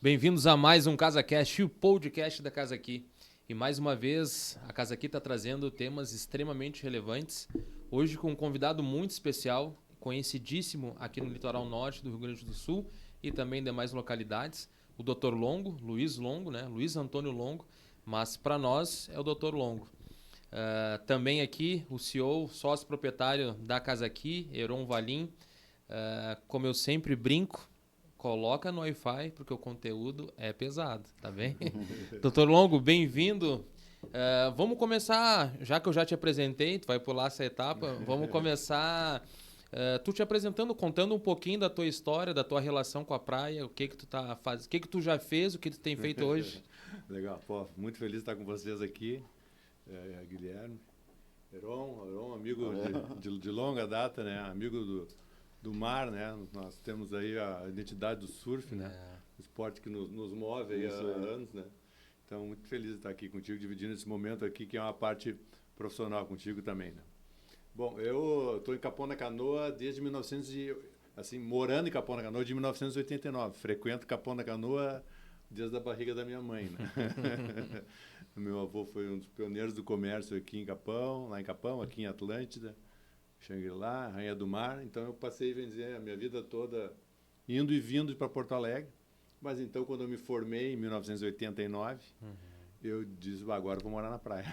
Bem-vindos a mais um CasaCast, o podcast da Casa Aqui. E mais uma vez, a Casa Aqui está trazendo temas extremamente relevantes. Hoje com um convidado muito especial, conhecidíssimo aqui no litoral norte do Rio Grande do Sul e também demais localidades, o Dr. Longo, Luiz Longo, né? Luiz Antônio Longo, mas para nós é o Dr. Longo. Também aqui o CEO, sócio proprietário da Casa Aqui, Heron Valim. Como eu sempre brinco, coloca no Wi-Fi, porque o conteúdo é pesado, tá bem? Doutor Longo, bem-vindo. Vamos começar, já que eu já te apresentei, tu vai pular essa etapa, vamos começar tu te apresentando, contando um pouquinho da tua história, da tua relação com a praia, o que tu tá fazendo, o que tu já fez, o que tu tem feito hoje. Legal, pô, muito feliz de estar com vocês aqui, Guilherme, Heron, amigo de longa data, né? Amigo do mar, né? Nós temos aí a identidade do surf, né? O esporte que nos move aí há anos, né? Então, muito feliz de estar aqui contigo, dividindo esse momento aqui, que é uma parte profissional contigo também, né? Bom, eu estou em Capão da Canoa desde morando em Capão da Canoa de 1989. Frequento Capão da Canoa desde a barriga da minha mãe, né? Meu avô foi um dos pioneiros do comércio aqui em Capão, lá em Capão, aqui em Atlântida, Xangri-Lá, Rainha do Mar. Então eu passei a minha vida toda indo e vindo para Porto Alegre. Mas então, quando eu me formei em 1989, eu disse, agora eu vou morar na praia.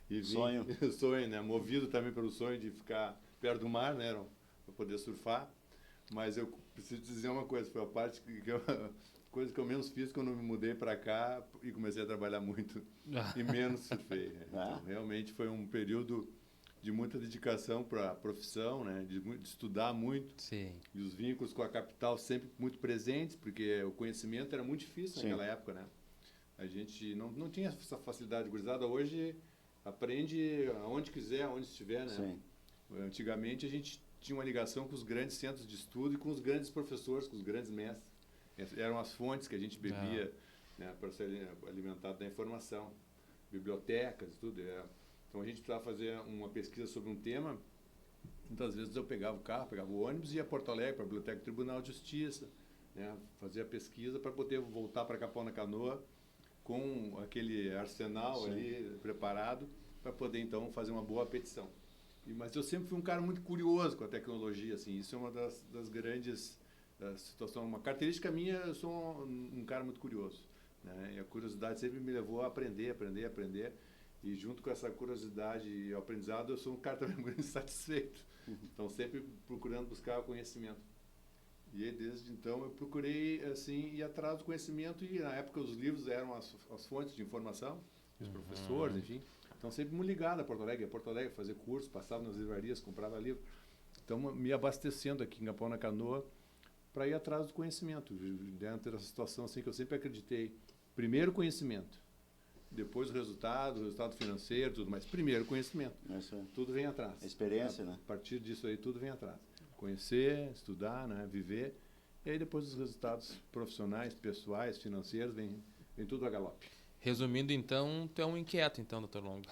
E sonho, né? Movido também pelo sonho de ficar perto do mar, né? Para poder surfar. Mas eu preciso dizer uma coisa, foi a parte coisa que eu menos fiz quando eu me mudei para cá e comecei a trabalhar muito e menos surfei. Então, realmente foi um período de muita dedicação para a profissão, né? De estudar muito. Sim. E os vínculos com a capital sempre muito presentes, porque o conhecimento era muito difícil naquela época, né? A gente não tinha essa facilidade gurizada. Hoje aprende aonde quiser, aonde estiver, né? Sim. Antigamente a gente tinha uma ligação com os grandes centros de estudo e com os grandes professores, com os grandes mestres. Eram as fontes que a gente bebia, né, para ser alimentado da informação. Bibliotecas e tudo. Então a gente precisava fazer uma pesquisa sobre um tema. Muitas vezes eu pegava o carro, pegava o ônibus e ia a Porto Alegre, para a Biblioteca do Tribunal de Justiça, né, fazer a pesquisa para poder voltar para Capão da Canoa com aquele arsenal ali preparado para poder então fazer uma boa petição. Mas eu sempre fui um cara muito curioso com a tecnologia, assim. Isso é uma das grandes situações. Uma característica minha, eu sou um cara muito curioso, né? E a curiosidade sempre me levou a aprender. E junto com essa curiosidade e o aprendizado, eu sou um cara também muito insatisfeito. Então, sempre procurando buscar conhecimento. E aí, desde então, eu procurei, assim, ir atrás do conhecimento. E, na época, os livros eram as fontes de informação, os professores, enfim. Então, sempre me ligado a Porto Alegre, fazer curso, passava nas livrarias, comprava livro. Então, me abastecendo aqui em Capão da Canoa para ir atrás do conhecimento. Dentro dessa situação, assim, que eu sempre acreditei. Primeiro, conhecimento. Depois o resultado financeiro, tudo mais. Primeiro, conhecimento. Tudo vem atrás. Experiência, né? A partir disso aí, tudo vem atrás. Conhecer, estudar, né? Viver. E aí depois os resultados profissionais, pessoais, financeiros, vem tudo a galope. Resumindo, então, tu é um inquieto, então, doutor Longo.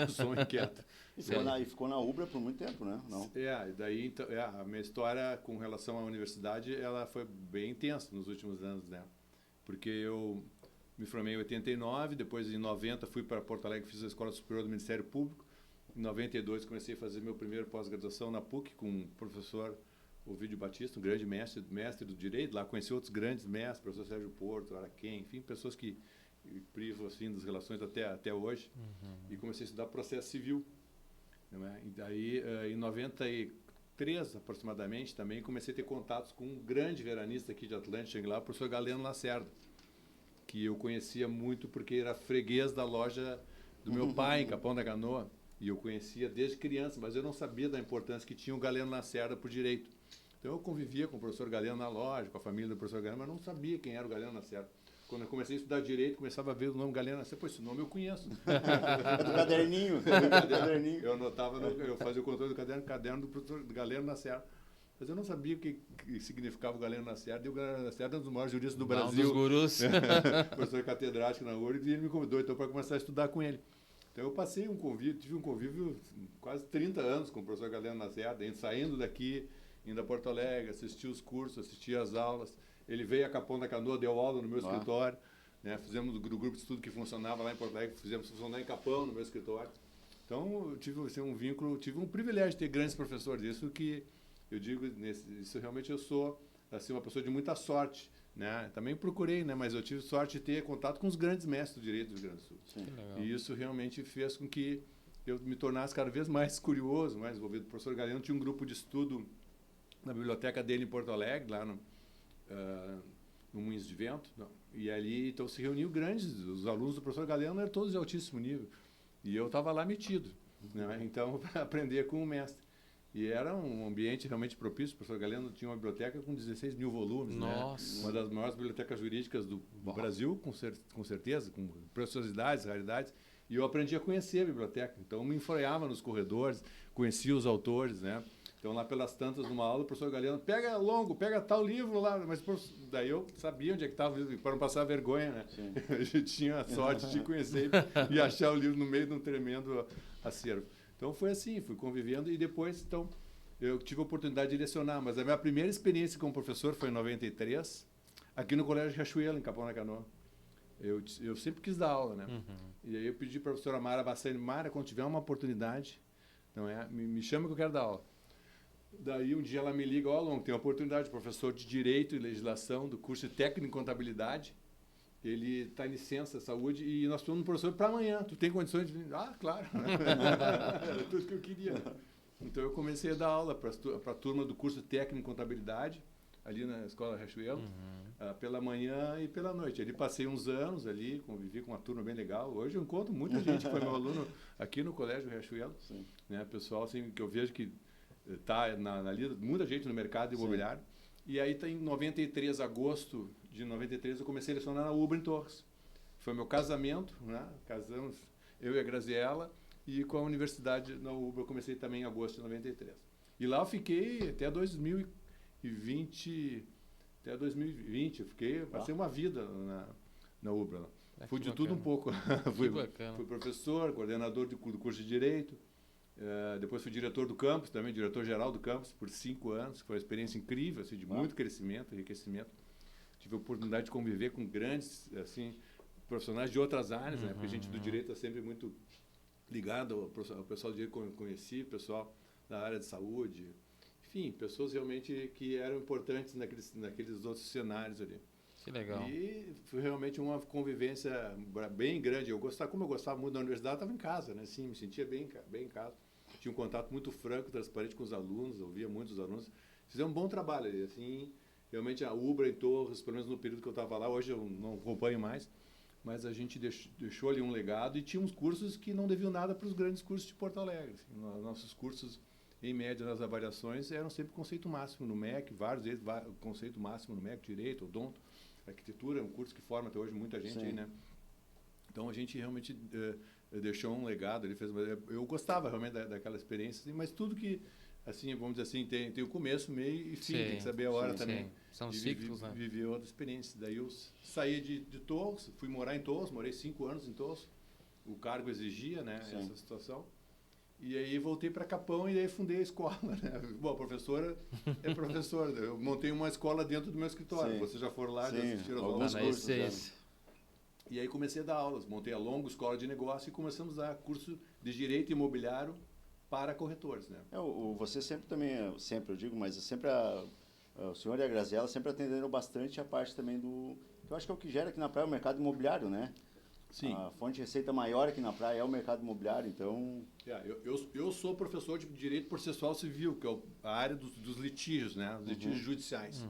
Sou um inquieto. E ficou na Ubra por muito tempo, né? Não. Daí então, a minha história com relação à universidade, ela foi bem intensa nos últimos anos, né? Porque eu me formei em 89, depois em 90 fui para Porto Alegre, fiz a Escola Superior do Ministério Público. Em 92 comecei a fazer meu primeiro pós-graduação na PUC com o professor Ovidio Batista, um grande mestre do direito. Lá conheci outros grandes mestres, professor Sérgio Porto, Araquém, enfim, pessoas que privam assim, das relações até hoje. E comecei a estudar processo civil. Né? E daí, em 93 aproximadamente, também comecei a ter contatos com um grande veranista aqui de Atlântida, lá, o professor Galeno Lacerda, que eu conhecia muito porque era freguês da loja do meu pai em Capão da Canoa, e eu conhecia desde criança, mas eu não sabia da importância que tinha o Galeno Lacerda por direito. Então eu convivia com o professor Galeno na loja, com a família do professor Galeno, mas não sabia quem era o Galeno Lacerda. Quando eu comecei a estudar direito, começava a ver o nome Galeno Lacerda, pô, esse nome eu conheço. Do caderninho. Eu anotava, eu fazia o controle do caderno do professor Galeno Lacerda. Mas eu não sabia o que significava o Galeno Lacerda. E o Galeno Lacerda é um dos maiores juristas do Brasil. Um dos gurus. Professor catedrático na URGS, e ele me convidou então para começar a estudar com ele. Então eu passei tive um convívio quase 30 anos com o professor Galeno Lacerda, saindo daqui, indo a Porto Alegre, assistir os cursos, assistir as aulas. Ele veio a Capão da Canoa, deu aula no meu escritório, né? Fizemos do grupo de estudo que funcionava lá em Porto Alegre, fizemos funcionar em Capão, no meu escritório. Então, eu tive assim, um vínculo, tive um privilégio de ter grandes professores. Isso que eu digo, isso realmente eu sou assim, uma pessoa de muita sorte, né? Também procurei, né? Mas eu tive sorte de ter contato com os grandes mestres do direito do Rio Grande do Sul. E isso realmente fez com que eu me tornasse cada vez mais curioso, mais envolvido. O professor Galeno tinha um grupo de estudo na biblioteca dele em Porto Alegre, lá no Moinhos de Vento. Não. E ali, então, se reuniu grandes, os alunos do professor Galeno eram todos de altíssimo nível. E eu estava lá metido, né? Então, para aprender com o mestre. E era um ambiente realmente propício. O professor Galeno tinha uma biblioteca com 16 mil volumes. Nossa! Né? Uma das maiores bibliotecas jurídicas do Brasil, com certeza, com preciosidades, raridades. E eu aprendi a conhecer a biblioteca. Então, me enfreiava nos corredores, conhecia os autores, né? Então, lá pelas tantas, numa aula, o professor Galeno, pega tal livro lá. Mas daí eu sabia onde é que estava o livro, para não passar vergonha, né? Eu tinha a sorte de conhecer e achar o livro no meio de um tremendo acervo. Então, foi assim, fui convivendo e depois, então, eu tive a oportunidade de lecionar. Mas a minha primeira experiência como professor foi em 93, aqui no Colégio Riachuelo, em Capão da Canoa. Eu sempre quis dar aula, né? E aí eu pedi para a professora Mara Bassani, Mara, quando tiver uma oportunidade, não é, me chama que eu quero dar aula. Daí um dia ela me liga, Long, tem uma oportunidade, professor de Direito e Legislação do curso de Técnico em Contabilidade. Ele está em licença saúde e nós precisamos de um professor para amanhã. Tu tem condições de... Ah, claro. Era tudo que eu queria. Então eu comecei a dar aula para a turma do curso Técnico em Contabilidade, ali na Escola Riachuelo, pela manhã e pela noite. Ali passei uns anos ali, convivi com uma turma bem legal. Hoje eu encontro muita gente que foi meu aluno aqui no Colégio Riachuelo. Né? Pessoal assim, que eu vejo que está na lida, muita gente no mercado imobiliário. E aí, em 93, agosto de 93, eu comecei a lecionar na UBRA em Torres. Foi meu casamento, né? Casamos, eu e a Graziella, e com a universidade na UBRA eu comecei também em agosto de 93. E lá eu fiquei até 2020, eu fiquei, passei uma vida na UBRA. Fui de tudo um pouco. Fui professor, coordenador do curso de Direito, depois fui diretor do campus, também diretor-geral do campus por 5 anos, que foi uma experiência incrível, assim, de muito crescimento, enriquecimento. Tive a oportunidade de conviver com grandes assim, profissionais de outras áreas, né? Porque a gente do direito é sempre muito ligado ao pessoal do direito que eu conheci, pessoal da área de saúde, enfim, pessoas realmente que eram importantes naqueles outros cenários ali. Que legal. E foi realmente uma convivência bem grande. Como eu gostava muito da universidade, estava em casa, né? Sim, me sentia bem em casa. Tinha um contato muito franco, transparente com os alunos, ouvia muito os alunos. Fizeram um bom trabalho ali, assim, realmente a UBRA em Torres, pelo menos no período que eu estava lá, hoje eu não acompanho mais, mas a gente deixou ali um legado e tinha uns cursos que não deviam nada para os grandes cursos de Porto Alegre. Assim, nossos cursos, em média, nas avaliações, eram sempre conceito máximo no MEC, vários deles, conceito máximo no MEC, Direito, Odonto, Arquitetura, é um curso que forma até hoje muita gente aí, né? Então a gente realmente deixou um legado, eu gostava realmente daquela experiência, assim, mas tudo que, assim, vamos dizer assim, tem o começo, meio e fim, tem que saber a hora também. São ciclos, né? Viver outra experiência. Daí eu saí de Torres, fui morar em Torres, morei 5 anos em Torres, o cargo exigia, né, essa situação. E aí voltei para Capão e aí fundei a escola, né? Bom, a professora é professora. Eu montei uma escola dentro do meu escritório. Vocês já foram lá, já assistiram alguns cursos. E aí comecei a dar aulas. Montei a Longo Escola de Negócio e começamos a dar curso de Direito Imobiliário para corretores, né? Você sempre também, eu digo, mas sempre o senhor e a Graziella sempre atenderam bastante a parte também do... Eu acho que é o que gera aqui na praia o mercado imobiliário, né? Sim. A fonte de receita maior aqui na praia é o mercado imobiliário, então... Eu sou professor de Direito Processual Civil, que é a área dos litígios, né? Os litígios judiciais.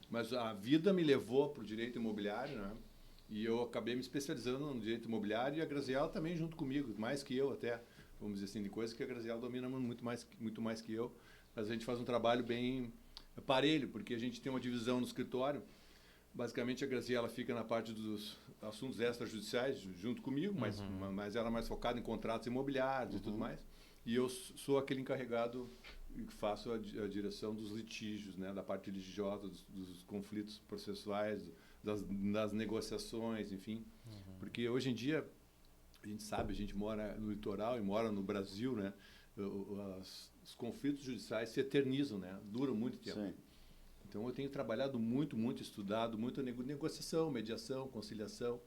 Mas a vida me levou para o Direito Imobiliário, né? E eu acabei me especializando no Direito Imobiliário e a Graziella também junto comigo, mais que eu até, vamos dizer assim, de coisas que a Graziella domina muito mais que eu. Mas a gente faz um trabalho bem parelho, porque a gente tem uma divisão no escritório. Basicamente, a Graziella fica na parte dos assuntos extrajudiciais junto comigo, mas ela é mais focada em contratos imobiliários e tudo mais. E eu sou aquele encarregado que faço a direção dos litígios, né, da parte litigiosa, dos conflitos processuais, das negociações, enfim. Porque hoje em dia, a gente sabe, a gente mora no litoral e mora no Brasil, né, os conflitos judiciais se eternizam, né, duram muito tempo. Sim. Então, eu tenho trabalhado muito, estudado, muito negociação, mediação, conciliação,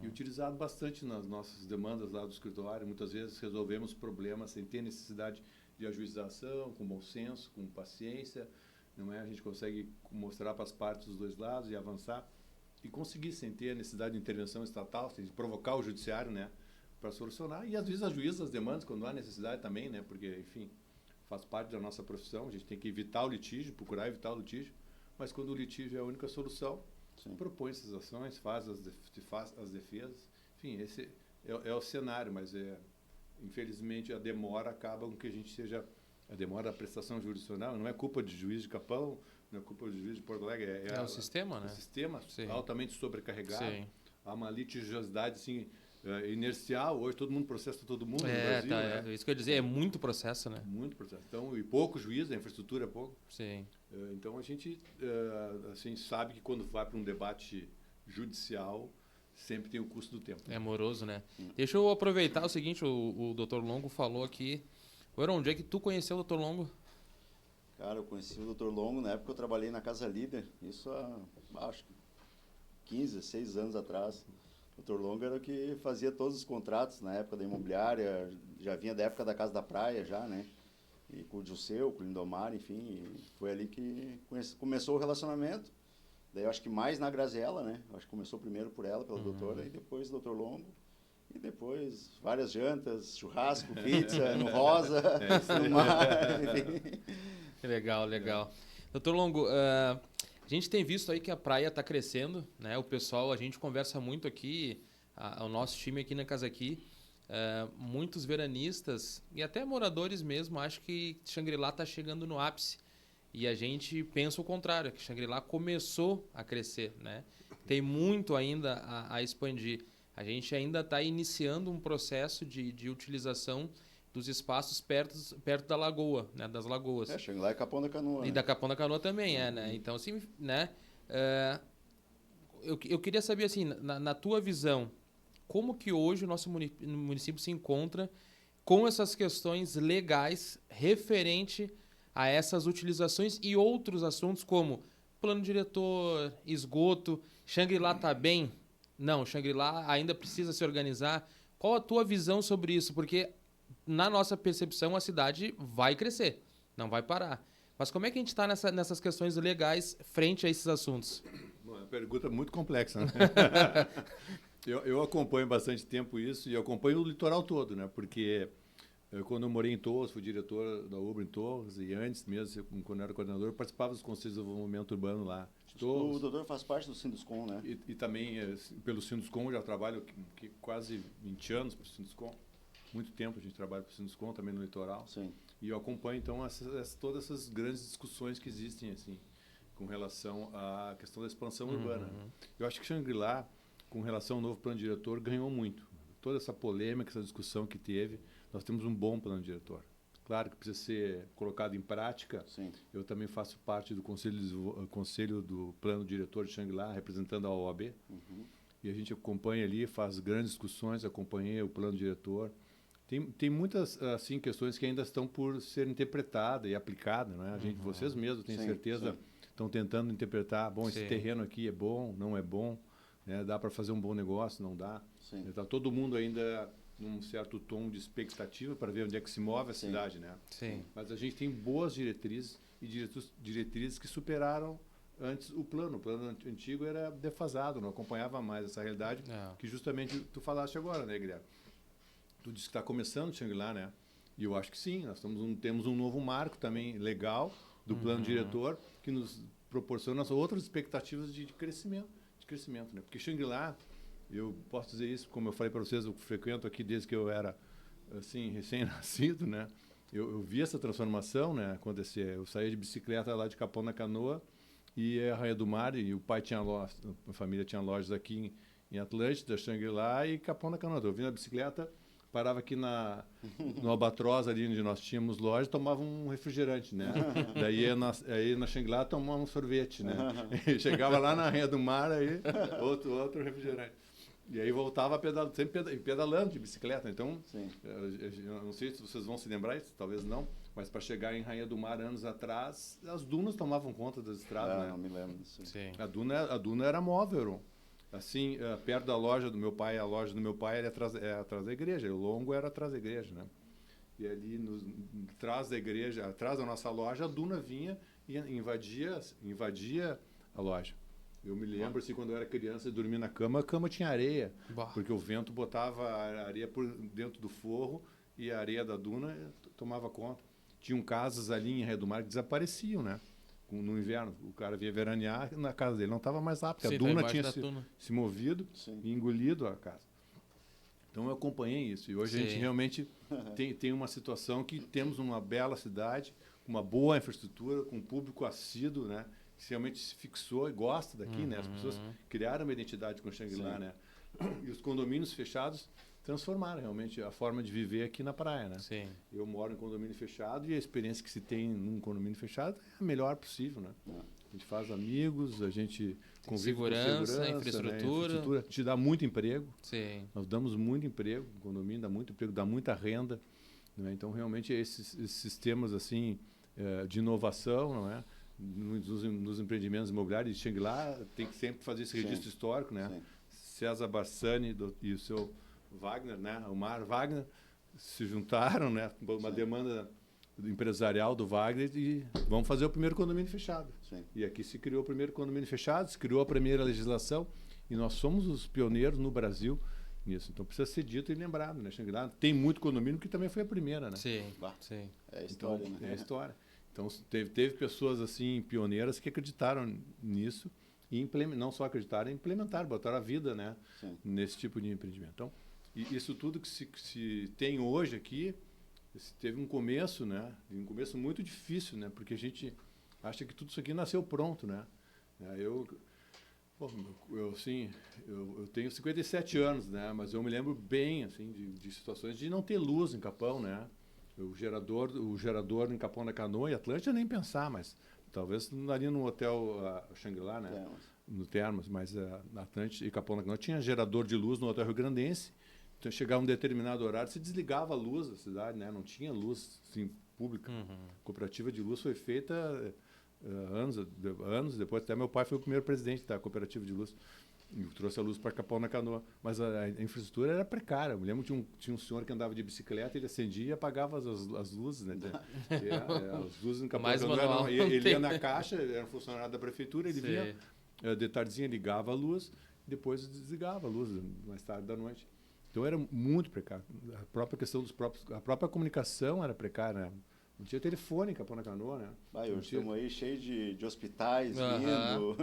e utilizado bastante nas nossas demandas lá do escritório. Muitas vezes resolvemos problemas sem ter necessidade de ajuização, com bom senso, com paciência, não é? A gente consegue mostrar para as partes dos dois lados e avançar e conseguir sem ter a necessidade de intervenção estatal, sem provocar o judiciário, né, para solucionar. E às vezes ajuiza as demandas quando há necessidade também, né, porque, enfim, faz parte da nossa profissão, a gente tem que evitar o litígio, procurar evitar o litígio, mas quando o litígio é a única solução, propõe essas ações, faz as defesas. Enfim, esse é o cenário, mas infelizmente a demora acaba com que a gente seja... A demora da prestação jurisdicional não é culpa de juiz de Capão, não é culpa de juiz de Porto Alegre. É o sistema, né? O sistema Sim. altamente sobrecarregado. Sim. Há uma litigiosidade assim, inercial. Hoje todo mundo processa todo mundo no Brasil. Né? Isso que eu ia dizer, é muito processo, né? Muito processo. Então, e pouco juiz, a infraestrutura é pouco. Sim. Então, a gente assim, sabe que quando vai para um debate judicial, sempre tem o custo do tempo. É moroso, né? Deixa eu aproveitar o seguinte, o Dr. Longo falou aqui. Onde é que tu conheceu o Dr. Longo? Cara, eu conheci o Dr. Longo na época que eu trabalhei na Casa Líder, isso há, acho que 15, 16 anos atrás. O Dr. Longo era o que fazia todos os contratos na época da imobiliária, já vinha da época da Casa da Praia já, né? E com o Jusseu, com o Lindomar, enfim, e foi ali que começou o relacionamento. Daí eu acho que mais na Graziella, né? Eu acho que começou primeiro por ela, pela doutora, e depois o Dr. Longo. E depois várias jantas, churrasco, pizza, no Rosa, no mar, enfim. Legal. Doutor Longo, a gente tem visto aí que a praia está crescendo, né? O pessoal, a gente conversa muito aqui, o nosso time aqui na Casa Aqui, muitos veranistas e até moradores mesmo, acham que Xangri-Lá está chegando no ápice. E a gente pensa o contrário, que Xangri-Lá começou a crescer, né? Tem muito ainda a expandir. A gente ainda está iniciando um processo de utilização dos espaços perto da lagoa, né, das lagoas. Xangri-Lá e Capão da Canoa. E né? da Capão da Canoa também, né? Então, assim, né? Eu queria saber, assim, na tua visão, como que hoje o nosso município se encontra com essas questões legais referente a essas utilizações e outros assuntos como plano diretor, esgoto, Xangri-Lá está bem? Não, Xangri-Lá ainda precisa se organizar. Qual a tua visão sobre isso? Porque, na nossa percepção, a cidade vai crescer, não vai parar. Mas como é que a gente está nessas questões legais frente a esses assuntos? Bom, é uma pergunta muito complexa, né? eu acompanho bastante tempo isso e acompanho o litoral todo, né? Porque quando eu morei em Torres, fui diretor da Ubra em Torres, e antes mesmo, quando eu era coordenador, eu participava dos conselhos de desenvolvimento urbano lá. O doutor faz parte do Sinduscom, né? E também, pelo Sinduscom, já trabalho quase 20 anos para o Sinduscom. Muito tempo a gente trabalha para o Sinduscom, também no litoral. Sim. E eu acompanho, então, todas essas grandes discussões que existem, assim, com relação à questão da expansão urbana. Eu acho que Xangri-Lá, com relação ao novo plano diretor, ganhou muito. Toda essa polêmica, essa discussão que teve, nós temos um bom plano diretor. Claro que precisa ser colocado em prática. Sim. Eu também faço parte do conselho do plano diretor de Xangri-Lá, representando a OAB. E a gente acompanha ali, faz grandes discussões, acompanhei o plano diretor. Tem muitas assim, questões que ainda estão por ser interpretadas e aplicadas. Né? Vocês mesmos, tenho certeza, estão tentando interpretar. Bom, esse terreno aqui é bom, não é bom. Né? Dá para fazer um bom negócio, não dá. Está todo mundo ainda num certo tom de expectativa para ver onde é que se move a cidade, né? Sim. Mas a gente tem boas diretrizes e diretrizes que superaram antes o plano. O plano antigo era defasado, não acompanhava mais essa realidade que justamente tu falaste agora, né, Guilherme? Tu disse que está começando o Xangri-Lá, né? E eu acho que sim, nós temos um novo marco também legal do plano diretor que nos proporciona outras expectativas de crescimento, né? Porque Xangri-Lá, eu posso dizer isso, como eu falei para vocês, eu frequento aqui desde que eu era assim, recém-nascido, né? Eu vi essa transformação, né, acontecer. Eu saía de bicicleta lá de Capão da Canoa e a Rainha do Mar, e o pai tinha loja, a família tinha lojas aqui em Atlântida, Xangri-Lá e Capão da Canoa. Eu vinha na bicicleta, parava aqui no Albatroz, ali onde nós tínhamos loja, tomava um refrigerante, né? Daí aí na Xangri-Lá tomava um sorvete, né? E chegava lá na Rainha do Mar, aí outro refrigerante. E aí voltava sempre pedalando de bicicleta. Então, eu não sei se vocês vão se lembrar isso, talvez não, Mas para chegar em Rainha do Mar, anos atrás, as dunas tomavam conta das estradas, né? Não me lembro disso. Sim. A duna era móvel. Assim, perto da loja do meu pai, a loja do meu pai era atrás da igreja. O longo era atrás da igreja, né? E ali, atrás da igreja, atrás da nossa loja, a duna vinha e invadia a loja. Eu me lembro, assim, quando eu era criança e dormia na cama, a cama tinha areia. Bah. Porque o vento botava a areia por dentro do forro e a areia da duna tomava conta. Tinham casas ali em Rainha do Mar que desapareciam, né? No inverno. O cara vinha veranear, na casa dele não estava mais lá, porque Sim, a tá duna embaixo tinha da se, duna. se movido Sim. e engolido a casa. Então eu acompanhei isso. E hoje a gente Sim. realmente tem uma situação que temos uma bela cidade, uma boa infraestrutura, com um público assíduo, né? Que realmente se fixou e gosta daqui, né? As pessoas criaram uma identidade com Xangri-Lá, Sim. né? E os condomínios fechados transformaram realmente a forma de viver aqui na praia, né? Sim. Eu moro em condomínio fechado e a experiência que se tem num condomínio fechado é a melhor possível, né? A gente faz amigos, a gente convive Segurança, com segurança, infraestrutura. né? Infraestrutura te dá muito emprego. Sim. Nós damos muito emprego, o condomínio dá muito emprego, dá muita renda, né? Então realmente esses sistemas assim de inovação, não é? Nos empreendimentos imobiliários de Xangri-Lá tem que sempre fazer esse registro histórico, né? Sim. César Bassani e o seu Wagner, né? O Mar Wagner se juntaram, né? Uma demanda empresarial do Wagner e vamos fazer o primeiro condomínio fechado. Sim. E aqui se criou o primeiro condomínio fechado, se criou a primeira legislação e nós somos os pioneiros no Brasil nisso. Então precisa ser dito e lembrado, né? Xangri-Lá tem muito condomínio que também foi a primeira, né? Sim. Bah. Sim. É a Então, história, né? é a história. Então teve pessoas assim pioneiras que acreditaram nisso e não só acreditaram, implementaram, botaram a vida, né? Sim. Nesse tipo de empreendimento. Então, isso tudo que se tem hoje aqui, teve um começo, né? Um começo muito difícil, né? Porque a gente acha que tudo isso aqui nasceu pronto, né? Eu tenho 57 anos, né? Mas eu me lembro bem, assim, de situações de não ter luz em Capão, né? O gerador em Capão da Canoa e Atlântida nem pensar, mas talvez ali no hotel Xangri-Lá, né? Temos. No Termas, mas na Atlântida e Capão da Canoa tinha gerador de luz no hotel Rio Grandense. Então chegava um determinado horário, se desligava a luz da cidade, né? Não tinha luz assim, pública. A cooperativa de luz foi feita anos depois. Até meu pai foi o primeiro presidente da cooperativa de luz. E trouxe a luz para Capão da Canoa. Mas a infraestrutura era precária. Eu me lembro que tinha um senhor que andava de bicicleta, ele acendia e apagava as luzes, né? As luzes em Capão da Canoa. Ele ia na caixa, era um funcionário da prefeitura, ele vinha de tardezinha, ligava a luz, depois desligava a luz mais tarde da noite. Então era muito precário. A própria questão a própria comunicação era precária, né? Não tinha telefone em Capão da Canoa, né? Hoje estamos aí cheios de hospitais vindo.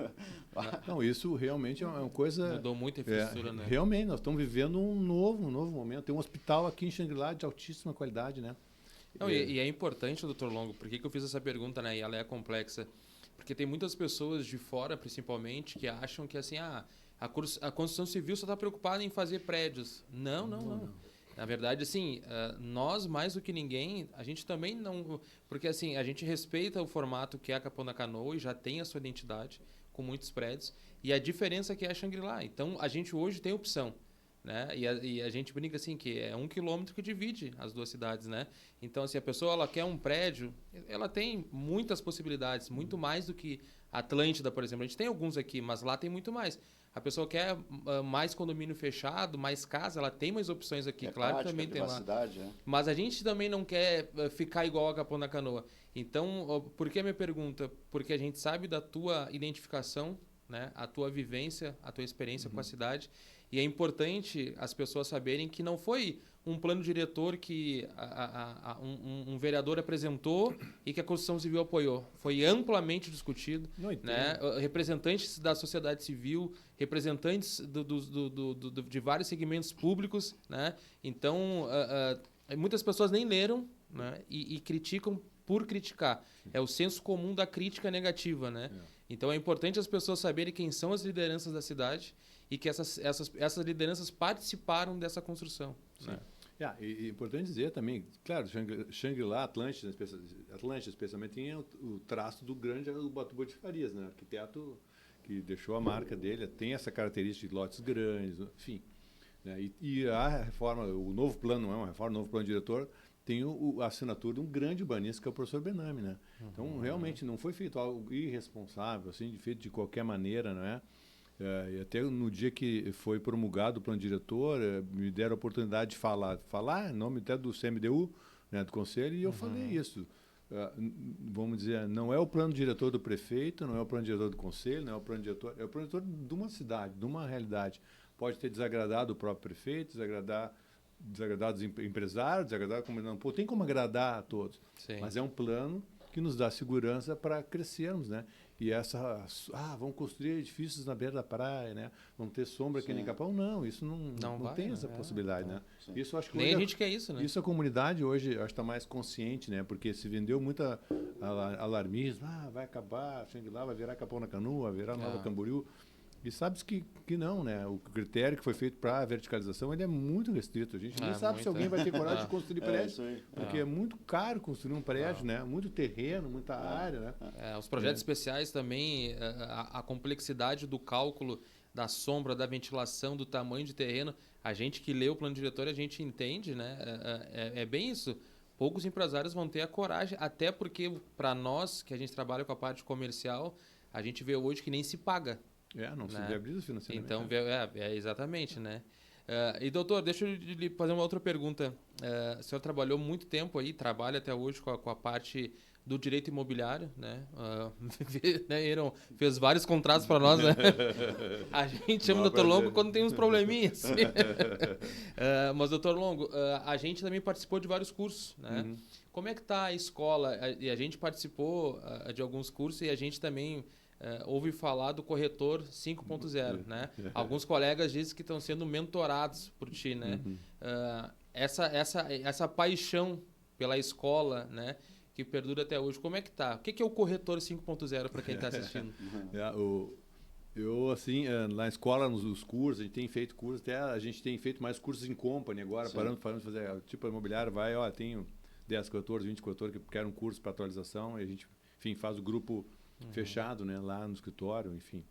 Não, isso realmente é uma coisa... Mudou muito a infraestrutura, né? Realmente, nós estamos vivendo um novo momento. Tem um hospital aqui em Xangri-Lá de altíssima qualidade, né? Não, e é importante, doutor Longo, por que eu fiz essa pergunta, né? E ela é complexa. Porque tem muitas pessoas de fora, principalmente, que acham que assim, a construção civil só está preocupada em fazer prédios. Não. Na verdade, assim, nós, mais do que ninguém, a gente também não... Porque, assim, a gente respeita o formato que é a Capão da Canoa e já tem a sua identidade, com muitos prédios, e a diferença que é a Xangri-Lá. Então, a gente hoje tem opção, né? E a gente brinca, assim, que é 1 quilômetro que divide as duas cidades, né? Então, se a pessoa ela quer um prédio, ela tem muitas possibilidades, muito mais do que Atlântida, por exemplo. A gente tem alguns aqui, mas lá tem muito mais. A pessoa quer mais condomínio fechado, mais casa, ela tem mais opções aqui, claro que também tem lá. Né? Mas a gente também não quer ficar igual a Capão da Canoa. Então, por que a minha pergunta? Porque a gente sabe da tua identificação, né? A tua vivência, a tua experiência com a cidade. E é importante as pessoas saberem que não foi um plano diretor que um vereador apresentou e que a construção civil apoiou. Foi amplamente discutido, né? Representantes da sociedade civil, representantes de vários segmentos públicos, né? Então, muitas pessoas nem leram, né? E criticam por criticar. É o senso comum da crítica negativa, né? Então, é importante as pessoas saberem quem são as lideranças da cidade e que essas lideranças participaram dessa construção. Né? E é importante dizer também, claro, Xangri-Lá, Atlântida especialmente, tinha o traço do grande Ubatuba de Farias, né? Arquiteto que deixou a marca dele, tem essa característica de lotes grandes, enfim. Né? E a reforma, o novo plano, não é uma reforma, o novo plano diretor, tem a assinatura de um grande urbanista, que é o professor Benami, né? Então, realmente, não foi feito algo irresponsável, assim, feito de qualquer maneira, não é? E até no dia que foi promulgado o plano diretor, me deram a oportunidade de falar em nome até do CMDU, né, do Conselho, e eu falei isso. Vamos dizer, não é o plano diretor do prefeito, não é o plano diretor do Conselho, não é o plano diretor, é o plano diretor de uma cidade, de uma realidade. Pode ter desagradado o próprio prefeito, desagradado os empresários, desagradado como não. Pô, tem como agradar a todos. Sim. Mas é um plano que nos dá segurança para crescermos, né? E vamos construir edifícios na beira da praia, né? Vamos ter sombra aqui em Capão. Não, isso não tem essa possibilidade, né? Isso acho que nem a gente quer isso, né? Isso a comunidade hoje acho que está mais consciente, né? Porque se vendeu muita alarmismo, vai acabar, lá vai virar Capão na Canoa, vai virar Nova Camboriú. E sabe que não, né? O critério que foi feito para a verticalização ele é muito restrito. A gente nem sabe se alguém vai ter coragem de construir prédio. Porque é muito caro construir um prédio, né? Muito terreno, muita área, né? Os projetos especiais também, a complexidade do cálculo da sombra, da ventilação, do tamanho de terreno. A gente que lê o plano diretor, a gente entende, né? É bem isso. Poucos empresários vão ter a coragem, até porque para nós, que a gente trabalha com a parte comercial, a gente vê hoje que nem se paga. Não se viabiliza financeiramente. Então, exatamente, né? E, doutor, deixa eu lhe fazer uma outra pergunta. O senhor trabalhou muito tempo aí, trabalha até hoje com a parte do direito imobiliário, né? Fez vários contratos para nós, né? A gente chama o doutor Longo quando tem uns probleminhas. Mas, doutor Longo, a gente também participou de vários cursos, né? Como é que está a escola? E a gente participou de alguns cursos e a gente também... ouve falar do corretor 5.0, né? Alguns colegas dizem que estão sendo mentorados por ti, né? Essa paixão pela escola, né? Que perdura até hoje. Como é que tá? O que é o corretor 5.0 para quem está assistindo? Eu, assim, na escola, nos cursos, a gente tem feito cursos, até a gente tem feito mais cursos em company agora, parando de fazer, tipo, imobiliário, tenho 10 corretores, 20 corretores que querem um curso para atualização, e a gente, enfim, faz o grupo fechado, né, lá no escritório, enfim.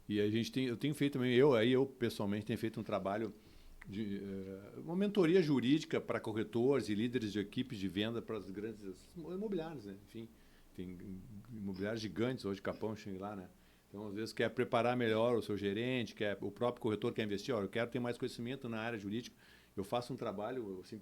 E eu tenho feito também, eu pessoalmente tenho feito um trabalho de uma mentoria jurídica para corretores e líderes de equipes de venda para as grandes imobiliários, né? Enfim, tem imobiliários gigantes hoje, Capão, Xangri-Lá, né? Então, às vezes, quer preparar melhor o seu gerente, o próprio corretor quer investir, eu quero ter mais conhecimento na área jurídica. Eu faço um trabalho, assim,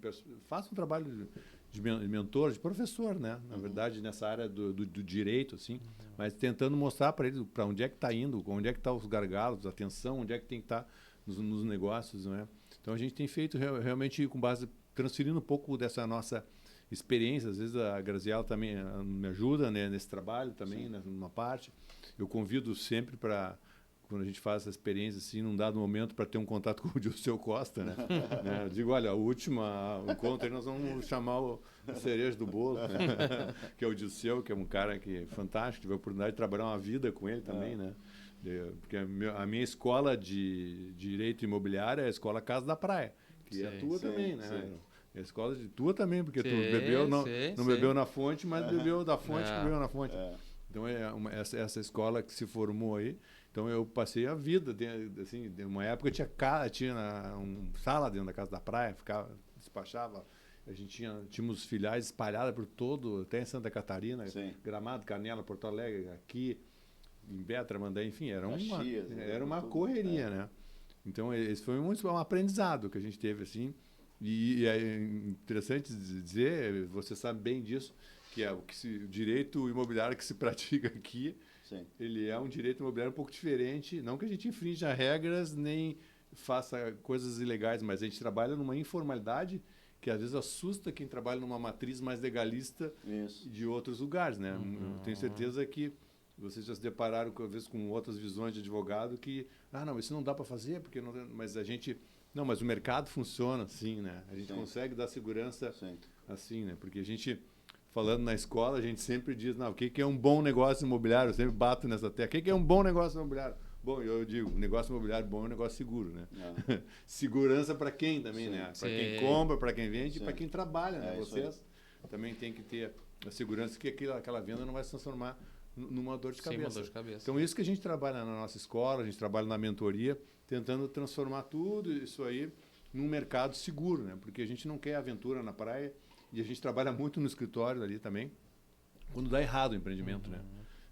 de mentor, de professor, né? Na verdade, nessa área do direito, assim, mas tentando mostrar para ele para onde é que está indo, onde é que estão os gargalos, a atenção, onde é que tem que estar nos negócios, né? Então, a gente tem feito realmente com base, transferindo um pouco dessa nossa experiência. Às vezes, a Graziela também me ajuda, né, nesse trabalho também, numa parte. Eu convido sempre para... quando a gente faz essa experiência, assim, num dado momento, para ter um contato com o Dilceu Costa, né? Eu digo, olha, o último encontro aí nós vamos chamar o cereja do bolo, né? Que é o Dilceu, que é um cara que fantástico, tive a oportunidade de trabalhar uma vida com ele também, né? Porque a minha escola de direito imobiliário é a escola Casa da Praia, que é a tua também, né? É a escola de tua também, porque tu bebeu, não bebeu na fonte, mas bebeu da fonte que bebeu na fonte. Então, essa escola que se formou aí. Então, eu passei a vida, assim, uma época tinha uma sala dentro da Casa da Praia, despachava, a gente tínhamos filiais espalhadas por todo, até em Santa Catarina, Gramado, Canela, Porto Alegre, aqui, em Betra, Mandé, enfim, era uma correria, né? Então, esse foi um aprendizado que a gente teve, assim, e é interessante dizer, você sabe bem disso, que é o direito imobiliário que se pratica aqui. Ele é um direito imobiliário um pouco diferente, não que a gente infrinja regras nem faça coisas ilegais, mas a gente trabalha numa informalidade que às vezes assusta quem trabalha numa matriz mais legalista de outros lugares, né? Eu tenho certeza que vocês já se depararam às vezes com outras visões de advogado que, não, isso não dá para fazer, porque não, mas a gente, não, mas o mercado funciona assim, né? A gente consegue dar segurança assim, né? Porque a gente, falando na escola, a gente sempre diz, o que é um bom negócio imobiliário? Eu sempre bato nessa tecla. O que é um bom negócio imobiliário? Bom, eu digo, negócio imobiliário bom é um negócio seguro, né? Segurança para quem também, né? Para quem compra, para quem vende e para quem trabalha, né? Vocês também tem que ter a segurança que aquela venda não vai se transformar numa dor de cabeça. Sim, uma dor de cabeça. Então, isso que a gente trabalha na nossa escola, a gente trabalha na mentoria, tentando transformar tudo isso aí num mercado seguro, né? Porque a gente não quer aventura na praia E a gente trabalha muito no escritório ali também, quando dá errado o empreendimento, né?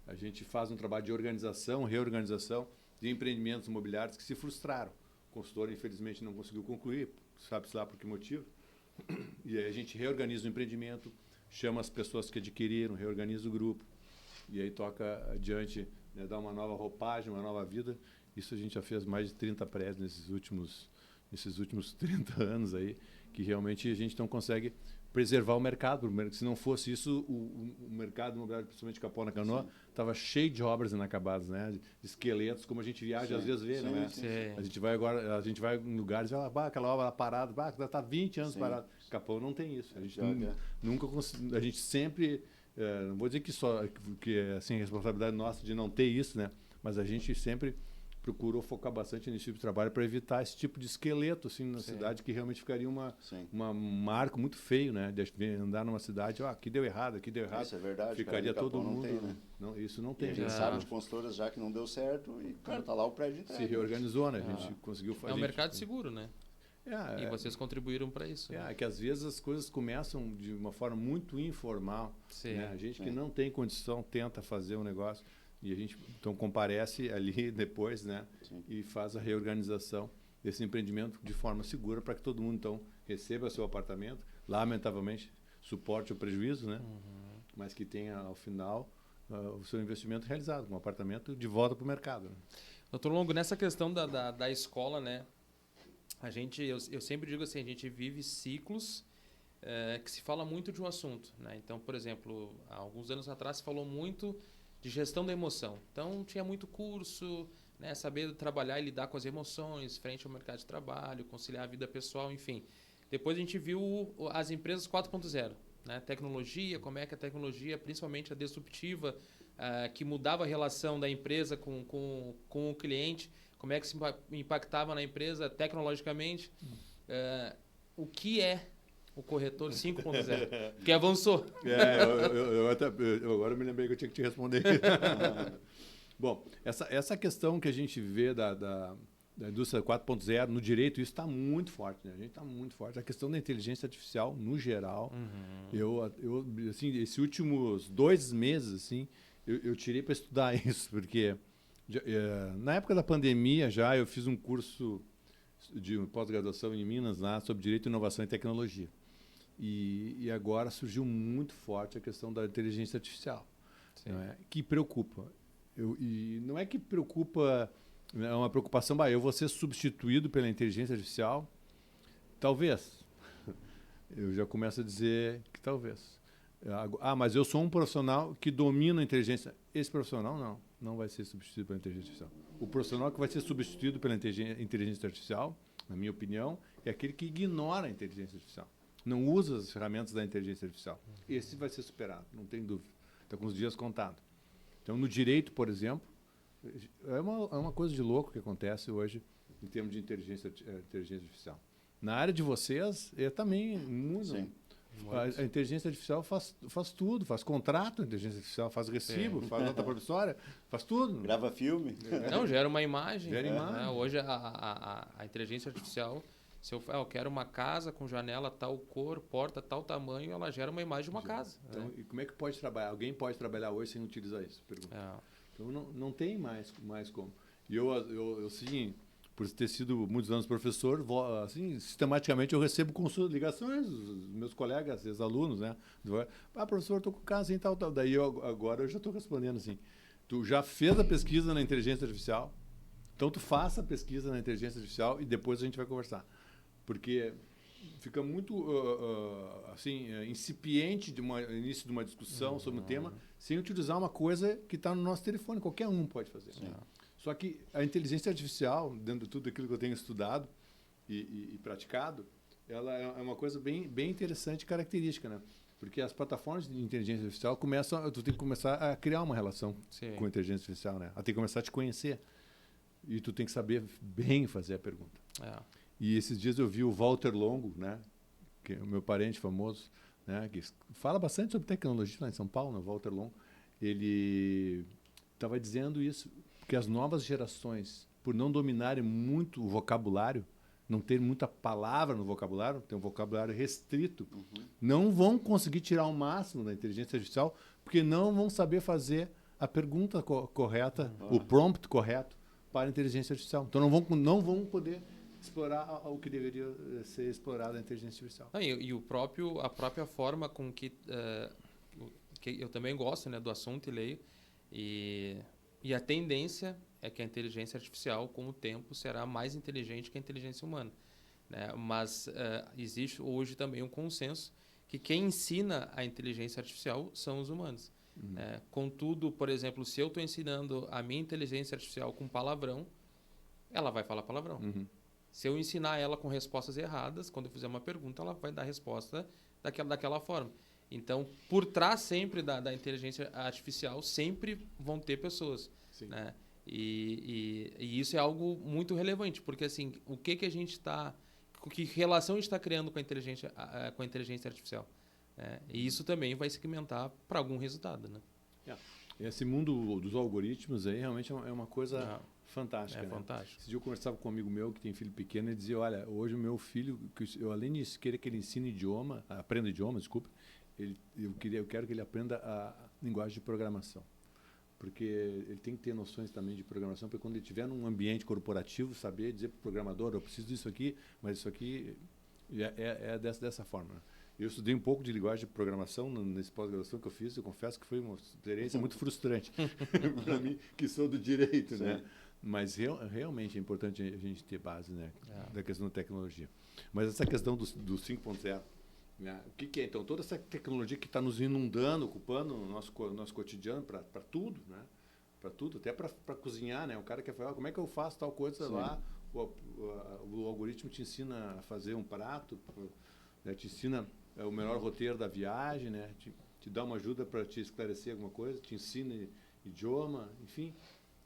A gente faz um trabalho de organização, reorganização de empreendimentos imobiliários que se frustraram. O consultor, infelizmente, não conseguiu concluir, sabe-se lá por que motivo. E aí a gente reorganiza o empreendimento, chama as pessoas que adquiriram, reorganiza o grupo. E aí toca adiante, né, dá uma nova roupagem, uma nova vida. Isso a gente já fez mais de 30 prédios nesses últimos 30 anos aí, que realmente a gente não consegue preservar o mercado. Se não fosse isso, o mercado imobiliário, principalmente Capão na Canoa, estava cheio de obras inacabadas, né? De esqueletos, como a gente viaja às vezes vê, não é? A gente vai em lugares e fala, bah, aquela obra parada, bah, está 20 anos parada. Capão não tem isso. A gente nunca a gente sempre, não vou dizer que é assim, responsabilidade nossa de não ter isso, né? Mas a gente sempre procurou focar bastante nesse tipo de trabalho para evitar esse tipo de esqueleto assim na cidade, que realmente ficaria um marco muito feio, né? De andar numa cidade, aqui deu errado, aqui deu errado. Isso é verdade. Ficaria todo mundo. Não tem, né? Não, isso não tem. E a gente sabe de consultoras já que não deu certo e tá lá o prédio entregue. Se reorganizou, né? A gente conseguiu fazer. É um mercado seguro, né? E vocês contribuíram para isso. É que às vezes as coisas começam de uma forma muito informal. Né? A gente que não tem condição tenta fazer um negócio. E a gente então comparece ali depois, né? E faz a reorganização desse empreendimento de forma segura para que todo mundo então receba seu apartamento, lamentavelmente suporte o prejuízo, né? Mas que tenha ao final o seu investimento realizado, um apartamento de volta para o mercado. Né? Doutor Longo, nessa questão da escola, né? Eu sempre digo assim, a gente vive ciclos que se fala muito de um assunto, né? Então, por exemplo, há alguns anos atrás se falou muito de gestão da emoção. Então, tinha muito curso, né, saber trabalhar e lidar com as emoções frente ao mercado de trabalho, conciliar a vida pessoal, enfim. Depois a gente viu as empresas 4.0, né? Tecnologia, como é que a tecnologia, principalmente a disruptiva, que mudava a relação da empresa com o cliente, como é que se impactava na empresa tecnologicamente. O que é o corretor 5.0, que avançou. Agora eu me lembrei que eu tinha que te responder. Bom, essa questão que a gente vê da indústria 4.0 no direito, isso está muito forte, né? A gente está muito forte. A questão da inteligência artificial, no geral, eu assim, esses últimos 2 meses, assim, eu tirei para estudar isso, porque na época da pandemia já eu fiz um curso de pós-graduação em Minas lá sobre direito, inovação e tecnologia. E agora surgiu muito forte a questão da inteligência artificial, não é? Que preocupa. E não é que preocupa, é uma preocupação, eu vou ser substituído pela inteligência artificial? Talvez. Eu já começo a dizer que talvez. Mas eu sou um profissional que domina a inteligência. Esse profissional não vai ser substituído pela inteligência artificial. O profissional que vai ser substituído pela inteligência artificial, na minha opinião, é aquele que ignora a inteligência artificial. Não usa as ferramentas da inteligência artificial. Esse vai ser superado, não tem dúvida. Está com os dias contados. Então, no direito, por exemplo, é uma coisa de louco que acontece hoje em termos de inteligência artificial. Na área de vocês, também muito. A inteligência artificial faz tudo, faz contrato, a inteligência artificial faz recibo, faz nota promissória, faz tudo. Grava filme. Não, gera uma imagem. Gera imagem. Hoje a inteligência artificial, se eu quero uma casa com janela tal cor, porta tal tamanho, ela gera uma imagem de uma casa. Então, e como é que pode trabalhar? Alguém pode trabalhar hoje sem utilizar isso? Então não tem mais como. E eu assim, por ter sido muitos anos professor, assim, sistematicamente eu recebo ligações dos meus colegas, ex-alunos, né? Professor, estou com casa em tal. Daí agora eu já estou respondendo assim, tu já fez a pesquisa na inteligência artificial? Então tu faça a pesquisa na inteligência artificial e depois a gente vai conversar. Porque fica muito assim, incipiente início de uma discussão sobre um tema sem utilizar uma coisa que está no nosso telefone. Qualquer um pode fazer. Só que a inteligência artificial, dentro de tudo aquilo que eu tenho estudado e praticado, ela é uma coisa bem interessante e característica, né? Porque as plataformas de inteligência artificial tu tem que começar a criar uma relação com a inteligência artificial, né? Ela tem que começar a te conhecer. E tu tem que saber bem fazer a pergunta. E esses dias eu vi o Walter Longo, né? Que é o meu parente famoso, né? Que fala bastante sobre tecnologia lá em São Paulo, né? O Walter Longo. Ele estava dizendo isso, que as novas gerações, por não dominarem muito o vocabulário, não ter muita palavra no vocabulário, tem um vocabulário restrito, não vão conseguir tirar o máximo da inteligência artificial, porque não vão saber fazer a pergunta correta, o prompt correto para a inteligência artificial. Então não vão poder explorar o que deveria ser explorado na inteligência artificial. E a própria forma com que eu também gosto, né, do assunto e leio, e a tendência é que a inteligência artificial, com o tempo, será mais inteligente que a inteligência humana, né? Mas existe hoje também um consenso que quem ensina a inteligência artificial são os humanos. Contudo, por exemplo, se eu estou ensinando a minha inteligência artificial com palavrão, ela vai falar palavrão. Se eu ensinar ela com respostas erradas, quando eu fizer uma pergunta, ela vai dar a resposta daquela forma. Então, por trás sempre da inteligência artificial, sempre vão ter pessoas. Né? E isso é algo muito relevante, porque assim, que relação a gente está criando com a inteligência artificial? E isso também vai segmentar para algum resultado. Né? Esse mundo dos algoritmos aí realmente é uma coisa fantástica. Fantástico. Esse dia eu conversava com um amigo meu que tem filho pequeno e dizia, olha, hoje o meu filho, além de querer que ele ensine aprenda idioma, desculpe, eu quero que ele aprenda a linguagem de programação. Porque ele tem que ter noções também de programação, para quando ele estiver num ambiente corporativo, saber dizer para o programador, eu preciso disso aqui, mas isso aqui é dessa forma. Né? Eu estudei um pouco de linguagem de programação nesse pós-graduação que eu fiz, eu confesso que foi uma experiência muito frustrante para mim, que sou do direito, né? Mas realmente é importante a gente ter base, né, da questão da tecnologia. Mas essa questão do 5.0, né? O que é, então? Toda essa tecnologia que está nos inundando, ocupando o nosso cotidiano para tudo, né? Para tudo, até para cozinhar, né? O cara quer falar, como é que eu faço tal coisa lá? O algoritmo te ensina a fazer um prato, né? Te ensina o melhor roteiro da viagem, né? Te dá uma ajuda para te esclarecer alguma coisa, te ensina idioma, enfim.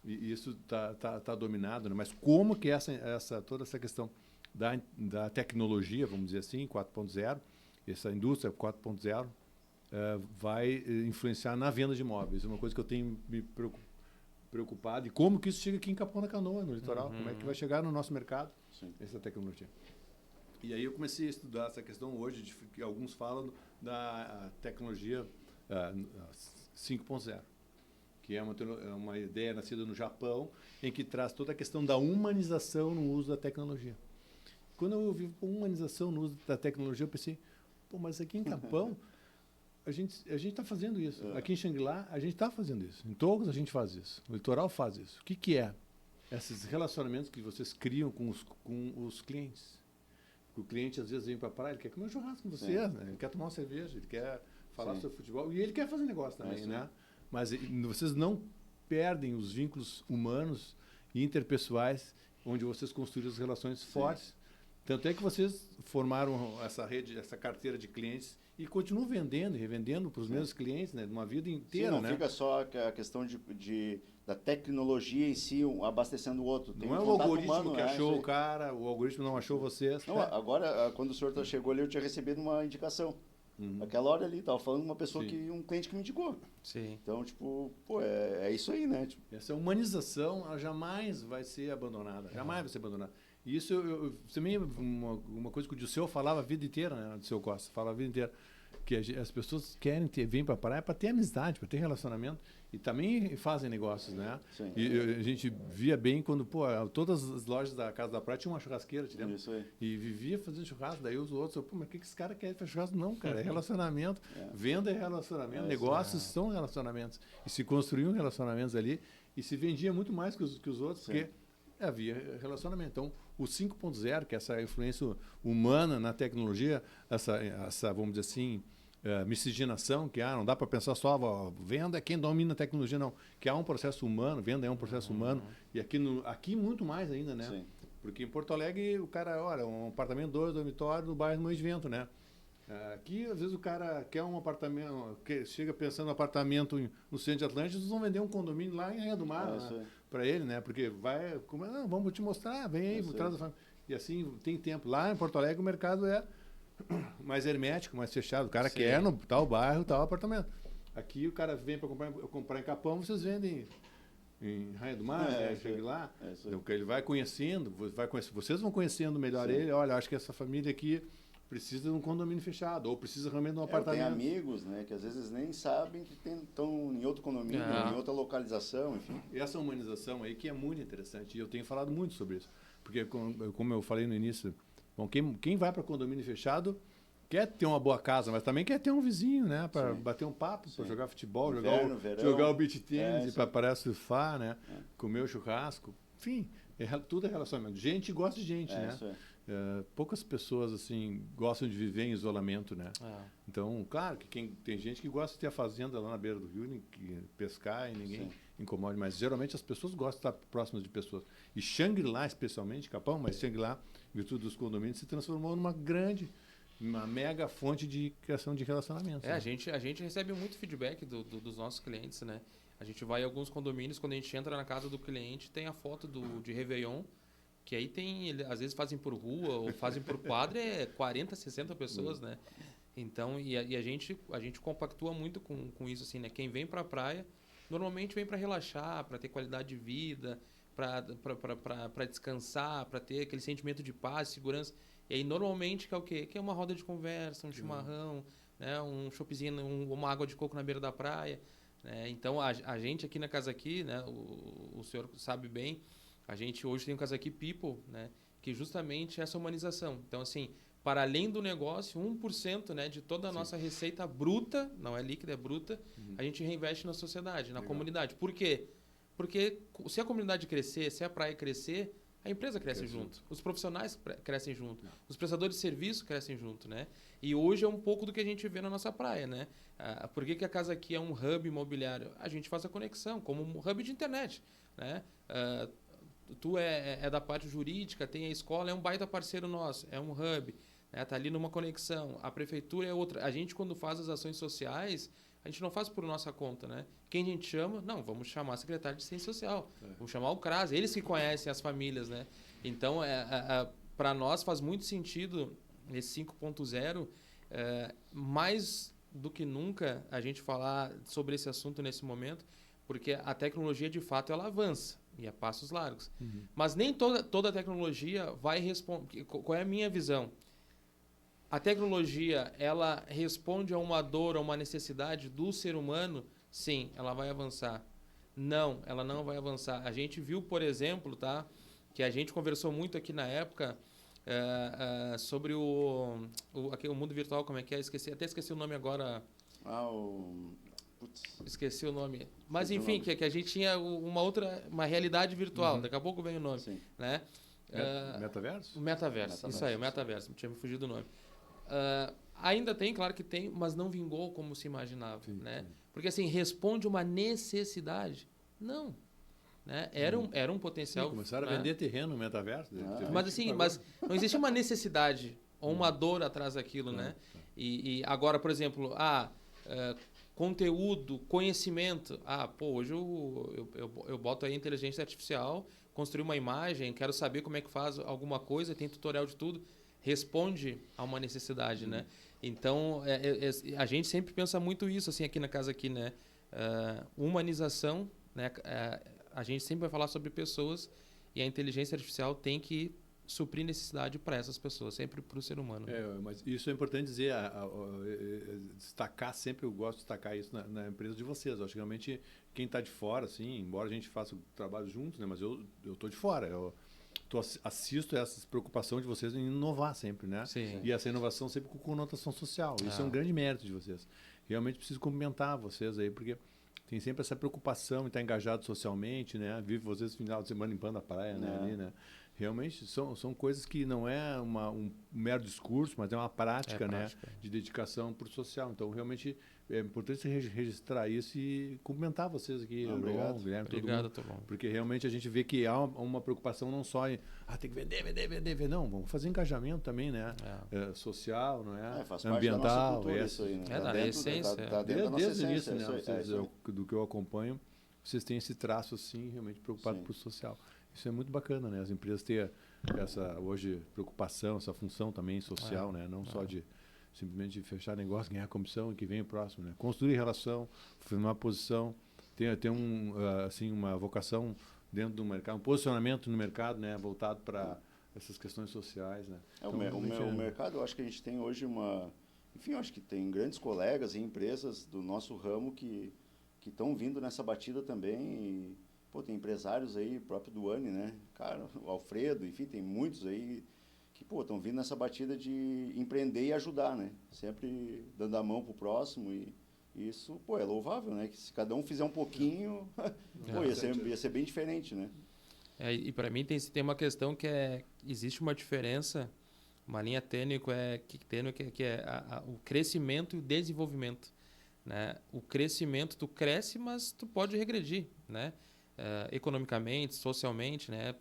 E isso tá dominado, né? Mas como que toda essa questão da tecnologia, vamos dizer assim, 4.0, essa indústria 4.0 vai influenciar na venda de imóveis. É uma coisa que eu tenho me preocupado. E como que isso chega aqui em Capão da Canoa, no litoral? Como é que vai chegar no nosso mercado essa tecnologia? E aí eu comecei a estudar essa questão hoje, que alguns falam da tecnologia 5.0, que é uma ideia nascida no Japão, em que traz toda a questão da humanização no uso da tecnologia. Quando eu ouvi humanização no uso da tecnologia, eu pensei, mas aqui em Capão, a gente está fazendo isso. Aqui em Xangri-Lá, a gente está fazendo isso. Em Togos, a gente faz isso. O litoral faz isso. O que é? Esses relacionamentos que vocês criam com os clientes. Porque o cliente, às vezes, vem para a praia, ele quer comer um churrasco com vocês, né? Ele quer tomar uma cerveja, ele quer falar sobre futebol. E ele quer fazer negócio também, né? Mas vocês não perdem os vínculos humanos e interpessoais, onde vocês construíram as relações fortes. Tanto é que vocês formaram essa rede, essa carteira de clientes e continuam vendendo e revendendo para os mesmos clientes, né? De uma vida inteira, não fica só a questão da tecnologia em si, abastecendo o outro. Tem não é o algoritmo que achou o cara, o algoritmo não achou vocês. Não, agora, quando o senhor chegou ali, eu tinha recebido uma indicação. Aquela hora ali, estava falando de uma pessoa, um cliente que me indicou. Então, tipo, é isso aí, né? Tipo, essa humanização, ela jamais vai ser abandonada. Jamais vai ser abandonada. E isso também é uma coisa que o Disseu falava a vida inteira, né? O Disseu Costa falava a vida inteira. Que as pessoas vêm para a praia para ter amizade, para ter relacionamento. E também fazem negócios, né? E a gente via bem quando, todas as lojas da Casa da Praia tinham uma churrasqueira, te lembra? Isso aí. E vivia fazendo churrasco. Daí os outros, mas o que esse cara quer fazer churrasco? Não, cara, é relacionamento. Venda é relacionamento, negócios são relacionamentos. E se construíam relacionamentos ali e se vendia muito mais que os outros, porque havia relacionamento. Então, o 5.0, que é essa influência humana na tecnologia, essa vamos dizer assim, miscigenação, que não dá para pensar só venda é quem domina a tecnologia, não. Que há um processo humano, venda é um processo humano. E aqui muito mais ainda, né? Sim. Porque em Porto Alegre, o cara, olha, um apartamento, 2 dormitórios no bairro Moinhos de Vento, né? Aqui, às vezes, o cara quer um apartamento, chega pensando no apartamento no centro de Atlântica, eles vão vender um condomínio lá em Rainha do Mar, para ele, né? Porque vamos te mostrar, vem aí, traz a família. E assim, tem tempo. Lá em Porto Alegre, o mercado é mais hermético, mais fechado. O cara quer no tal bairro, tal apartamento. Aqui, o cara vem para comprar em Capão, vocês vendem em Rainha do Mar, chegue lá, ele vai conhecendo, vocês vão conhecendo melhor ele. Olha, acho que essa família aqui precisa de um condomínio fechado, ou precisa realmente de um apartamento. Tem amigos, né, que às vezes nem sabem que estão em outro condomínio, em outra localização, enfim. E essa humanização aí que é muito interessante, e eu tenho falado muito sobre isso. Porque, como eu falei no início, bom, quem vai para condomínio fechado quer ter uma boa casa, mas também quer ter um vizinho, né? Para bater um papo, para jogar futebol, jogar o beach tênis, para surfar, né? Comer o churrasco. Enfim, tudo é relacionamento. Gente gosta de gente, né? Poucas pessoas assim gostam de viver em isolamento, né? Então, claro que tem gente que gosta de ter a fazenda lá na beira do rio, pescar e ninguém incomode, mas geralmente as pessoas gostam de estar próximas de pessoas. E Xangri-Lá, especialmente, Capão, mas Xangri-Lá, em virtude dos condomínios, se transformou numa mega fonte de criação de relacionamentos. A gente recebe muito feedback dos nossos clientes, né? A gente vai em alguns condomínios, quando a gente entra na casa do cliente, tem a foto de Réveillon, que aí às vezes fazem por rua ou fazem por quadra, 40, 60 pessoas, né? Então, e a gente compactua muito com isso, assim, né? Quem vem para a praia, normalmente vem para relaxar, para ter qualidade de vida, para descansar, para ter aquele sentimento de paz, segurança. E aí, normalmente, que é o quê? Que é uma roda de conversa, um chimarrão, né? Um choppzinho, uma água de coco na beira da praia. Né? Então, a gente aqui na Casa Aqui, né? O senhor sabe bem, a gente hoje tem o Casa Aqui People, né? Que justamente é essa humanização. Então, assim, para além do negócio, 1%, né, de toda a nossa receita bruta, não é líquida, é bruta, a gente reinveste na sociedade, na comunidade. Por quê? Porque se a comunidade crescer, se a praia crescer, a empresa cresce junto, os profissionais crescem junto, os prestadores de serviço crescem junto, né? E hoje é um pouco do que a gente vê na nossa praia, né? Por que a Casa Aqui é um hub imobiliário? A gente faz a conexão, como um hub de internet, né? Tu é da parte jurídica, tem a escola, é um baita parceiro nosso, é um hub, né? Tá ali numa conexão. A prefeitura é outra. A gente, quando faz as ações sociais, a gente não faz por nossa conta, né? Quem a gente chama? Não, vamos chamar a secretária de Assistência Social, vamos chamar o CRAS, eles que conhecem as famílias, né? Então, para nós faz muito sentido esse 5.0, mais do que nunca a gente falar sobre esse assunto nesse momento, porque a tecnologia, de fato, ela avança, e a passos largos. Mas nem toda a tecnologia vai responder. Qual é a minha visão? A tecnologia, ela responde a uma dor, a uma necessidade do ser humano? Sim, ela vai avançar. Não, ela não vai avançar. A gente viu, por exemplo, tá, que a gente conversou muito aqui na época sobre o mundo virtual, como é que é? Até esqueci o nome agora. Esqueci o nome. Mas, enfim, que a gente tinha uma realidade virtual. Daqui a pouco vem o nome. Sim. Né? Metaverso? O metaverso. Isso aí, o metaverso. Tinha me fugido do nome. Ainda tem, claro que tem, mas não vingou como se imaginava. Né? Porque, assim, responde uma necessidade? Não. Né? Era um potencial. Começaram a vender terreno no metaverso. Mas, assim, não existe uma necessidade ou uma dor atrás daquilo. Né? E agora, por exemplo, conteúdo, conhecimento. Hoje eu boto aí inteligência artificial, construir uma imagem, quero saber como é que faz alguma coisa, tem tutorial de tudo. Responde a uma necessidade, né? Então, a gente sempre pensa muito isso, assim, aqui na Casa Aqui, né? Humanização, né? A gente sempre vai falar sobre pessoas e a inteligência artificial tem que suprir necessidade para essas pessoas, sempre para o ser humano. Mas isso é importante dizer, destacar sempre, eu gosto de destacar isso na empresa de vocês. Acho que realmente quem está de fora, assim, embora a gente faça o trabalho juntos, né? Mas eu estou de fora, assisto essa preocupação de vocês em inovar sempre, né? Sim. E essa inovação sempre com conotação social. Isso é um grande mérito de vocês. Realmente preciso cumprimentar vocês aí, porque tem sempre essa preocupação em estar engajado socialmente, né? Vive vocês no final de semana limpando a praia, né? Ali, né? Realmente são coisas que não é um mero discurso, mas é uma prática, né? De dedicação para o social. Então, realmente é importante registrar isso e cumprimentar vocês aqui, Obrigado. Guilherme, Obrigado, todo mundo. Porque realmente a gente vê que há uma preocupação não só em tem que vender. Não, vamos fazer engajamento também, né? Social, não é? Faz ambiental. Parte da nossa cultura, isso aí, né? Da essência. Desde o início, né? Do que eu acompanho, vocês têm esse traço, assim, realmente preocupado para o social. Isso é muito bacana, né? As empresas terem essa, hoje, preocupação, essa função também social, né? Não só de simplesmente fechar negócio, ganhar comissão e que vem o próximo, né? Construir relação, firmar posição, tem assim, uma vocação dentro do mercado, um posicionamento no mercado, né, voltado para essas questões sociais, né? O mercado, eu acho que a gente tem hoje enfim, eu acho que tem grandes colegas e empresas do nosso ramo que estão vindo nessa batida também. E, pô, tem empresários aí, próprio Duane, né? Cara, o Alfredo, enfim, tem muitos aí que, pô, estão vindo nessa batida de empreender e ajudar, né? Sempre dando a mão pro próximo e isso, pô, é louvável, né? Que se cada um fizer um pouquinho, pô, ia ser bem diferente, né? E para mim tem uma questão que existe uma diferença, uma linha tênue que é o crescimento e o desenvolvimento, né? O crescimento, tu cresce, mas tu pode regredir, né? Economicamente, socialmente, né?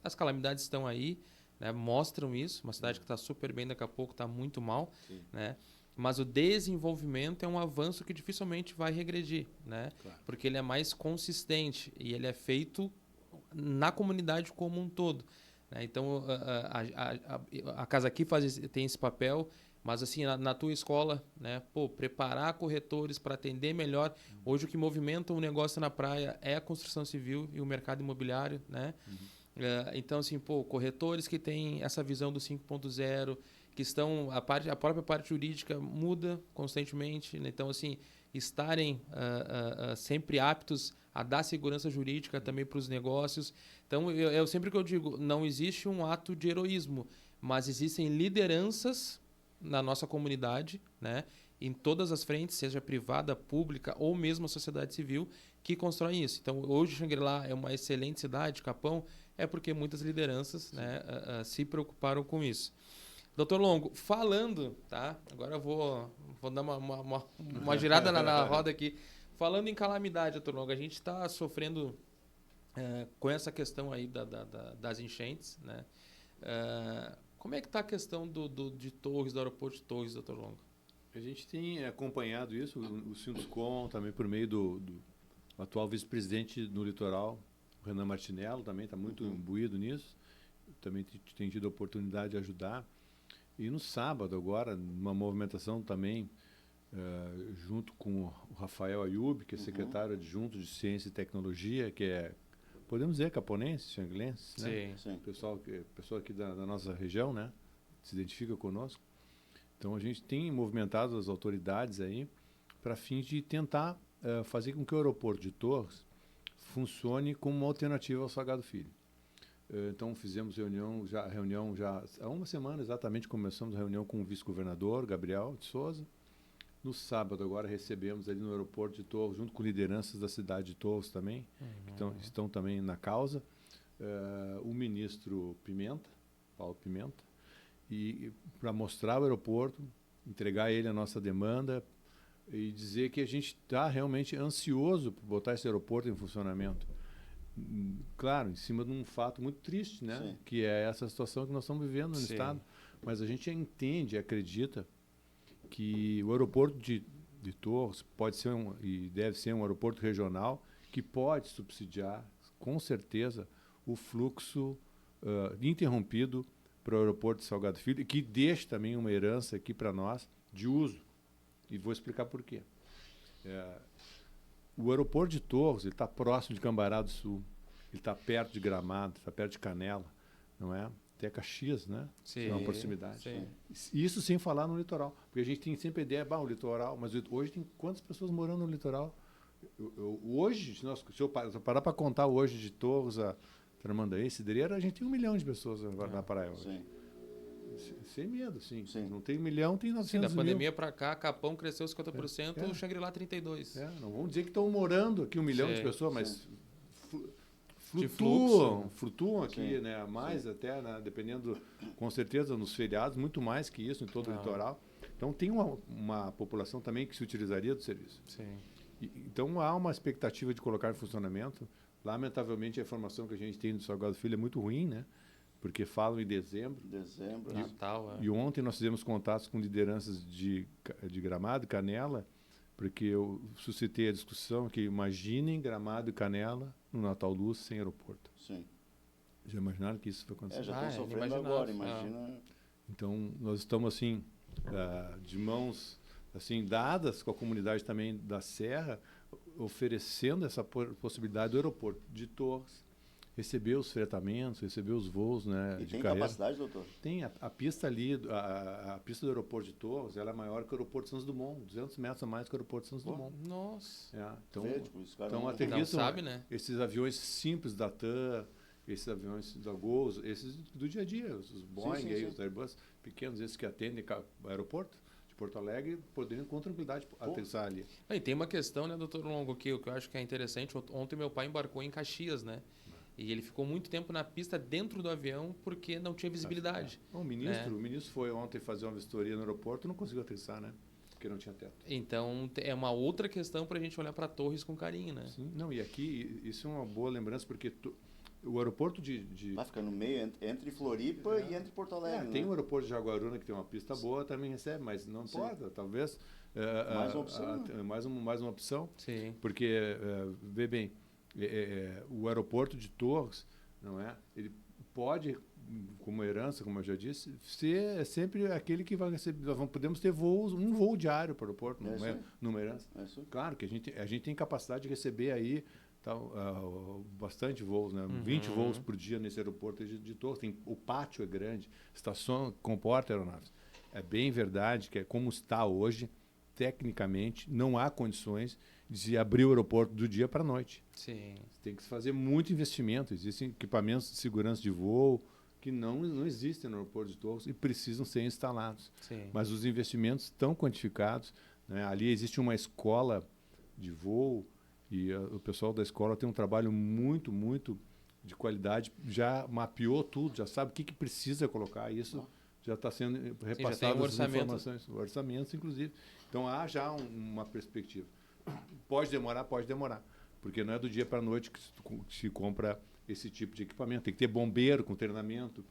As calamidades estão aí, né? Mostram isso. Uma cidade que está super bem, daqui a pouco está muito mal, né? Mas o desenvolvimento é um avanço que dificilmente vai regredir, né? Claro. Porque ele é mais consistente e ele é feito na comunidade como um todo, né? Então a Casa Aqui tem esse papel, mas assim na tua escola, né? Pô, preparar corretores para atender melhor. Hoje o que movimenta o negócio na praia é a construção civil e o mercado imobiliário, né? Então assim, pô, corretores que têm essa visão do 5.0, que estão a própria parte jurídica muda constantemente, né? Então assim, estarem sempre aptos a dar segurança jurídica também para os negócios. Então, eu sempre que eu digo, não existe um ato de heroísmo, mas existem lideranças na nossa comunidade, né, em todas as frentes, seja privada, pública ou mesmo a sociedade civil, que constroem isso. Então, hoje Xangri-Lá é uma excelente cidade, Capão, é porque muitas lideranças, né, se preocuparam com isso. Doutor Longo, falando, tá? Agora eu vou dar uma girada na roda aqui. Falando em calamidade, doutor Longo, a gente está sofrendo com essa questão aí das enchentes, né? Como é que está a questão de Torres, do aeroporto de Torres, doutor Longo? A gente tem acompanhado isso, o Sinduscom também por meio do atual vice-presidente no litoral, o Renan Martinello, também está muito imbuído nisso. Também tem tido a oportunidade de ajudar. E no sábado agora, uma movimentação também, junto com o Rafael Ayub, que é secretário adjunto de Ciência e Tecnologia, que é, podemos dizer, caponense, xanglense, né? Sim. Pessoa aqui da nossa região, né? Se identifica conosco. Então a gente tem movimentado as autoridades aí para fim de tentar fazer com que o aeroporto de funcione como uma alternativa ao Salgado Filho. Então fizemos reunião já há uma semana exatamente, começamos a reunião com o vice-governador Gabriel de Souza. No sábado agora recebemos ali no aeroporto de Torres, junto com lideranças da cidade de Torres também, que estão também na causa, o ministro Paulo Pimenta, e para mostrar o aeroporto, entregar a ele a nossa demanda e dizer que a gente está realmente ansioso por botar esse aeroporto em funcionamento. Claro, em cima de um fato muito triste, né? Sim. Que é essa situação que nós estamos vivendo no estado. Mas a gente entende e acredita que o aeroporto de Torres pode ser e deve ser um aeroporto regional que pode subsidiar, com certeza, o fluxo interrompido para o aeroporto de Salgado Filho e que deixe também uma herança aqui para nós de uso. E vou explicar por quê. O aeroporto de Torres está próximo de Cambará do Sul, ele está perto de Gramado, está perto de Canela, não é? Até Caxias, né? Sim. É uma proximidade. Sim. Isso sem falar no litoral, porque a gente tem sempre a ideia, o litoral, mas hoje tem quantas pessoas morando no litoral? Hoje, se eu parar para contar hoje de Torres a Tramandaí, Cidreira, a gente tem 1 milhão de pessoas na praia hoje. Sim. Sem medo, sim. Não tem 1 milhão, tem 900 Sim, da mil. pandemia para cá, Capão cresceu 50%, o Xangri-Lá 32%. Não vamos dizer que estão morando aqui 1 milhão de pessoas, mas flutuam aqui, né? Mais até, né? Dependendo, com certeza, nos feriados, muito mais que isso em todo o litoral. Então tem uma população também que se utilizaria do serviço. Sim. Então há uma expectativa de colocar em funcionamento. Lamentavelmente a informação que a gente tem do Salgado Filho é muito ruim, né? Porque falam em dezembro. Natal. E ontem nós fizemos contatos com lideranças de Gramado e Canela, porque eu suscitei a discussão que imaginem Gramado e Canela no Natal Luz sem aeroporto. Sim. Já imaginaram que isso vai acontecer? Já estão sofrendo agora, imagina. Então nós estamos assim, de mãos assim dadas com a comunidade também da Serra. oferecendo essa possibilidade do aeroporto de Torres receber os fretamentos, receber os voos, né, E de tem carreira. capacidade, doutor? Tem a pista ali, a pista do aeroporto de Torres, ela é maior que o aeroporto Santos Dumont, 200 metros a mais que o aeroporto Santos Dumont. Nossa. Então, Vê, tipo, os caras então não- aterrissam Não sabe, né? esses aviões simples da TAM, esses aviões da Gol, esses do dia a dia, os Boeing, sim, aí, sim. os Airbus pequenos, esses que atendem o aeroporto de Porto Alegre, poderiam com tranquilidade aterrissar ali. E tem uma questão, né, doutor Longo, que eu acho que é interessante. Ontem meu pai embarcou em Caxias, né? E ele ficou muito tempo na pista dentro do avião porque não tinha visibilidade. O ministro foi ontem fazer uma vistoria no aeroporto e não conseguiu aterrissar, né? Porque não tinha teto. Então é uma outra questão para a gente olhar para Torres com carinho, né? Sim. Não, e aqui, isso é uma boa lembrança, porque o aeroporto de Vai ficar no meio, entre Floripa e entre Porto Alegre. tem né? o aeroporto de Jaguaruna que tem uma pista boa, também recebe, mas não importa, talvez Mais uma opção, né? mais uma opção, Sim. porque vê bem, o aeroporto de Torres, não é? Ele pode, como herança, como eu já disse, ser sempre aquele que vai receber. Podemos ter um voo diário para o aeroporto, não isso é aí. numa herança. É isso aí. Claro que a gente tem capacidade de receber aí bastante voos, né? 20 voos por dia nesse aeroporto de Torres. O pátio é grande, estação comporta aeronaves. É bem verdade que como está hoje, tecnicamente, não há condições de se abrir o aeroporto do dia para a noite. Sim. Tem que se fazer muito investimento. Existem equipamentos de segurança de voo que não existem no aeroporto de Torres e precisam ser instalados. Sim. Mas os investimentos estão quantificados, né? Ali existe uma escola de voo e o pessoal da escola tem um trabalho muito, muito de qualidade, já mapeou tudo, já sabe o que precisa colocar. Isso já está sendo repassado as informações, orçamentos, inclusive. Então há já uma perspectiva. Pode demorar, porque não é do dia para a noite que se compra esse tipo de equipamento. Tem que ter bombeiro com treinamento.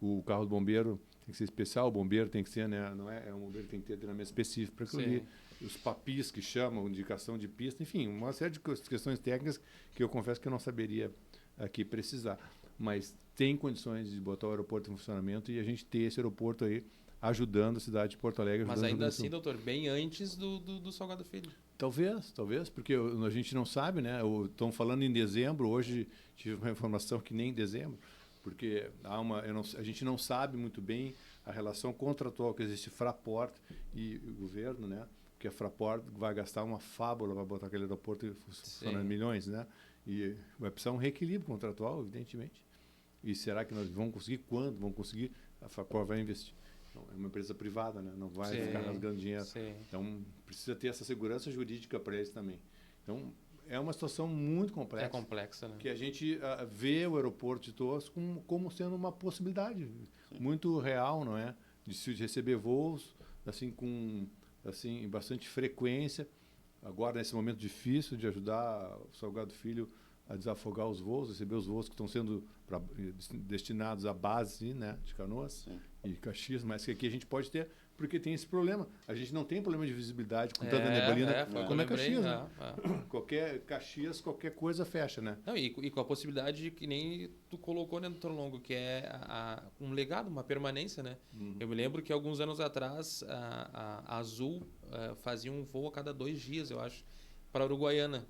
O carro do bombeiro tem que ser especial, o bombeiro tem que ser, né? Não é um bombeiro que tem que ter treinamento específico para aquilo ali. Os papis que chamam, indicação de pista, enfim, uma série de questões técnicas que eu confesso que eu não saberia aqui precisar. Mas tem condições de botar o aeroporto em funcionamento e a gente ter esse aeroporto aí ajudando a cidade de Porto Alegre. Mas ainda assim, doutor, bem antes do Salgado Filho. Talvez, porque a gente não sabe, né? Estão falando em dezembro, hoje tive uma informação que nem em dezembro, porque a gente não sabe muito bem a relação contratual que existe Fraport e o governo, né? Porque a Fraport vai gastar uma fábula para botar aquele aeroporto funcionando milhões, né? E vai precisar um reequilíbrio contratual, evidentemente. E será que nós vamos conseguir? Quando vamos conseguir? A Fraport vai investir. Então, é uma empresa privada, né? Não vai ficar rasgando dinheiro. Sim. Então, precisa ter essa segurança jurídica para eles também. Então, é uma situação muito complexa. É complexa, né? Que a gente vê o aeroporto de Torres como sendo uma possibilidade muito real, não é? De receber voos assim, com bastante frequência. Agora, nesse momento difícil de ajudar o Salgado Filho a desafogar os voos, receber os voos que estão sendo destinados à base, né, de Canoas e Caxias, mas que aqui a gente pode ter, porque tem esse problema. A gente não tem problema de visibilidade com tanta neblina como é Caxias. Né? Caxias, qualquer coisa fecha, né? Não, e com a possibilidade de que nem tu colocou, né, doutor Longo, que é um legado, uma permanência, né? Eu me lembro que alguns anos atrás a Azul fazia um voo a cada 2 dias, eu acho, para a Uruguaiana.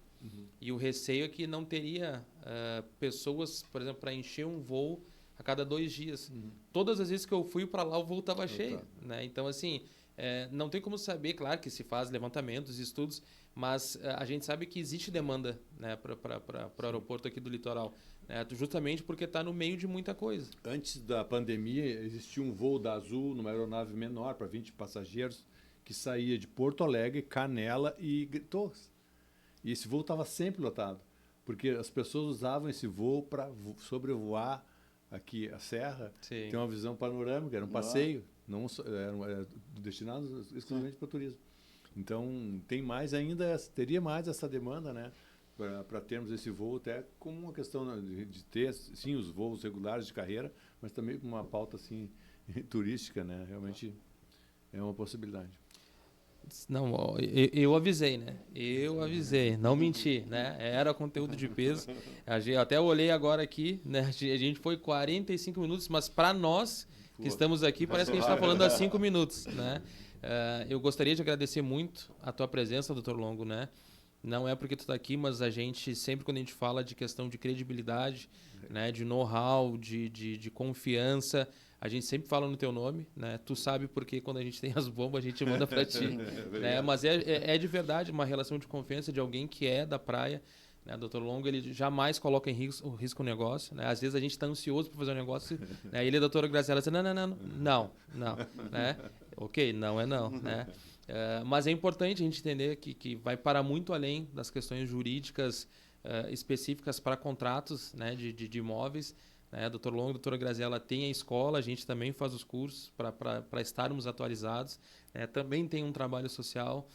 E o receio é que não teria pessoas, por exemplo, para encher um voo a cada 2 dias. Todas as vezes que eu fui para lá, o voo estava cheio. Né? Então, assim, não tem como saber, claro que se faz levantamentos, estudos, mas a gente sabe que existe demanda, né, para o aeroporto aqui do litoral. Justamente porque está no meio de muita coisa. Antes da pandemia, existia um voo da Azul, numa aeronave menor, para 20 passageiros, que saía de Porto Alegre, Canela e Torres. E esse voo estava sempre lotado, porque as pessoas usavam esse voo para sobrevoar aqui a serra, ter uma visão panorâmica, era um passeio, não eram destinados exclusivamente para o turismo. Então, teria mais essa demanda, né, para termos esse voo, até como uma questão de ter, sim, os voos regulares de carreira, mas também com uma pauta assim, turística, né, realmente é uma possibilidade. Não, eu avisei, né? Eu avisei, não menti, né? Era conteúdo de peso. Eu até olhei agora aqui, né? A gente foi 45 minutos, mas para nós que estamos aqui, parece que a gente está falando há 5 minutos, né? Eu gostaria de agradecer muito a tua presença, doutor Longo, né? Não é porque tu está aqui, mas a gente, sempre quando a gente fala de questão de credibilidade, né, de know-how, de confiança, a gente sempre fala no teu nome, né? Tu sabe porque quando a gente tem as bombas, a gente manda para ti. Né? Mas é de verdade uma relação de confiança de alguém que é da praia. Né? O Dr. Longo, ele jamais coloca em risco o negócio. Né? Às vezes a gente está ansioso para fazer um negócio, né? Ele e a doutora Graziela dizem, não. Né? Ok, não é não. Né? Mas é importante a gente entender que vai para muito além das questões jurídicas específicas para contratos, né, de imóveis. Né? Dr. Longo e a doutora Graziela tem a escola, a gente também faz os cursos para estarmos atualizados. Também tem um trabalho social.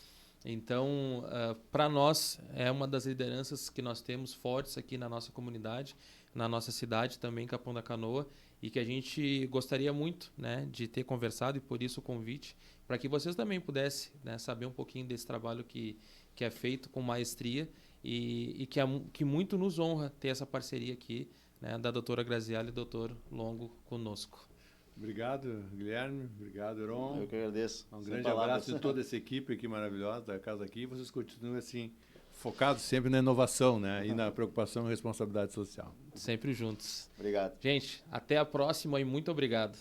Então, para nós, é uma das lideranças que nós temos fortes aqui na nossa comunidade, na nossa cidade também, Capão da Canoa, e que a gente gostaria muito, né, de ter conversado, e por isso o convite, para que vocês também pudessem, né, saber um pouquinho desse trabalho que é feito com maestria e que muito nos honra ter essa parceria aqui, né, da doutora Graziela e do Dr. Longo conosco. Obrigado, Guilherme. Obrigado, Heron. Eu que agradeço. Um grande abraço de toda essa equipe aqui maravilhosa da casa aqui. Vocês continuem assim, focados sempre na inovação, né? E na preocupação e responsabilidade social. Sempre juntos. Obrigado. Gente, até a próxima e muito obrigado.